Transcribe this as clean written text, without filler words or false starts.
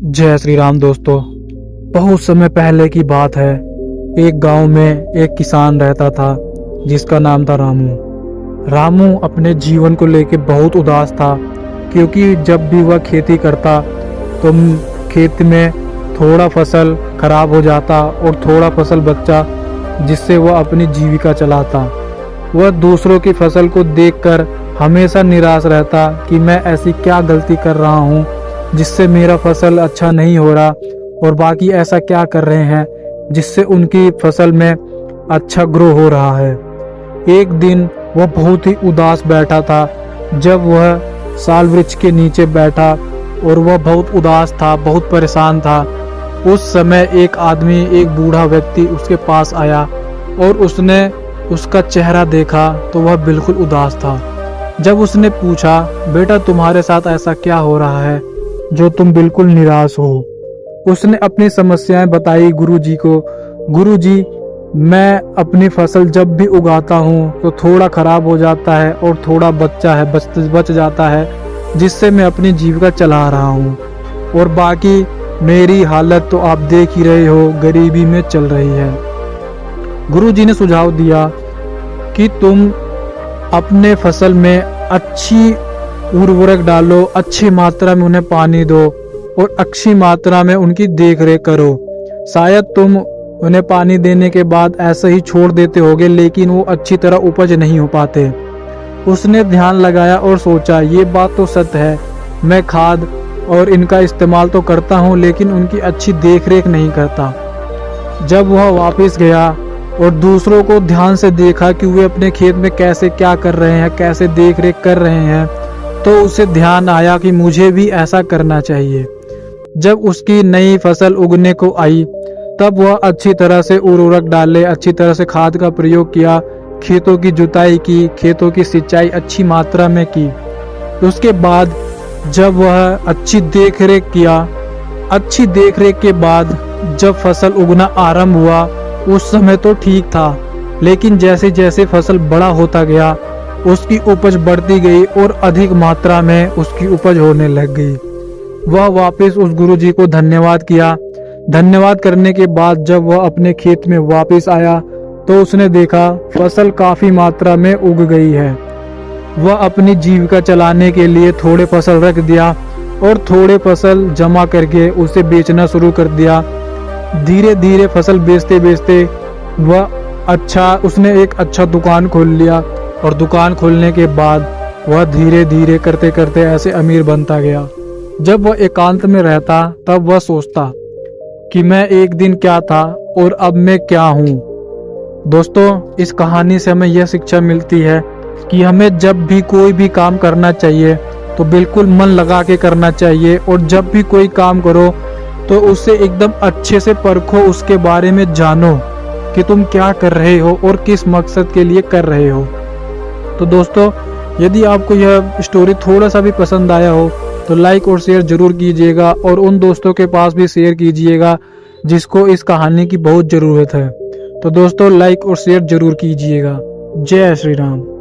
जय श्री राम दोस्तों। बहुत समय पहले की बात है। एक गांव में एक किसान रहता था जिसका नाम था रामू। रामू अपने जीवन को लेकर बहुत उदास था, क्योंकि जब भी वह खेती करता तो खेत में थोड़ा फसल खराब हो जाता और थोड़ा फसल बचा, जिससे वह अपनी जीविका चलाता। वह दूसरों की फसल को देखकर हमेशा निराश रहता कि मैं ऐसी क्या गलती कर रहा हूँ जिससे मेरा फसल अच्छा नहीं हो रहा, और बाकी ऐसा क्या कर रहे हैं जिससे उनकी फसल में अच्छा ग्रो हो रहा है। एक दिन वह बहुत ही उदास बैठा था। जब वह साल वृक्ष के नीचे बैठा और वह बहुत उदास था, बहुत परेशान था, उस समय एक आदमी, एक बूढ़ा व्यक्ति उसके पास आया और उसने उसका चेहरा देखा तो वह बिल्कुल उदास था। जब उसने पूछा, बेटा तुम्हारे साथ ऐसा क्या हो रहा है जो तुम बिल्कुल निराश हो? उसने अपनी समस्याएं बताई गुरुजी को। गुरुजी, मैं अपनी फसल जब भी उगाता हूँ तो थोड़ा खराब हो जाता है और थोड़ा बच जाता है, जिससे मैं अपनी जीविका चला रहा हूँ, और बाकी मेरी हालत तो आप देख ही रहे हो, गरीबी में चल रही है। गुरुजी ने सुझाव दिया कि तुम अपने फसल में अच्छी उर्वरक डालो, अच्छी मात्रा में उन्हें पानी दो और अच्छी मात्रा में उनकी देखरेख करो। शायद तुम उन्हें पानी देने के बाद ऐसे ही छोड़ देते होगे, लेकिन वो अच्छी तरह उपज नहीं हो पाते। उसने ध्यान लगाया और सोचा, ये बात तो सत्य है, मैं खाद और इनका इस्तेमाल तो करता हूँ लेकिन उनकी अच्छी देखरेख नहीं करता। जब वह वापस गया और दूसरों को ध्यान से देखा कि वे अपने खेत में कैसे क्या कर रहे हैं, कैसे देखरेख कर रहे हैं, तो उसे ध्यान आया कि मुझे भी ऐसा करना चाहिए। जब उसकी नई फसल उगने को आई तब वह अच्छी तरह से उर्वरक डाले, अच्छी तरह से खाद का प्रयोग किया, खेतों की जुताई की, खेतों की सिंचाई अच्छी मात्रा में की। उसके बाद जब वह अच्छी देखरेख किया, अच्छी देखरेख के बाद जब फसल उगना आरंभ हुआ, उस समय तो ठीक था, लेकिन जैसे जैसे फसल बड़ा होता गया उसकी उपज बढ़ती गई और अधिक मात्रा में उसकी उपज होने लग गई। वह वापस उस गुरुजी को धन्यवाद किया। धन्यवाद करने के बाद जब वह अपने खेत में वापस आया तो उसने देखा फसल काफी मात्रा में उग गई है। वह अपनी जीविका चलाने के लिए थोड़े फसल रख दिया और थोड़े फसल जमा करके उसे बेचना शुरू कर दिया। धीरे धीरे फसल बेचते बेचते उसने एक अच्छा दुकान खोल लिया, और दुकान खोलने के बाद वह धीरे धीरे करते करते ऐसे अमीर बनता गया। जब वह एकांत में रहता तब वह सोचता कि मैं एक दिन क्या था और अब मैं क्या हूँ। दोस्तों, इस कहानी से हमें यह शिक्षा मिलती है कि हमें जब भी कोई भी काम करना चाहिए तो बिल्कुल मन लगा के करना चाहिए, और जब भी कोई काम करो तो उसे एकदम अच्छे से परखो, उसके बारे में जानो कि तुम क्या कर रहे हो और किस मकसद के लिए कर रहे हो। तो दोस्तों, यदि आपको यह स्टोरी थोड़ा सा भी पसंद आया हो तो लाइक और शेयर जरूर कीजिएगा, और उन दोस्तों के पास भी शेयर कीजिएगा जिसको इस कहानी की बहुत ज़रूरत है। तो दोस्तों, लाइक और शेयर जरूर कीजिएगा। जय श्री राम।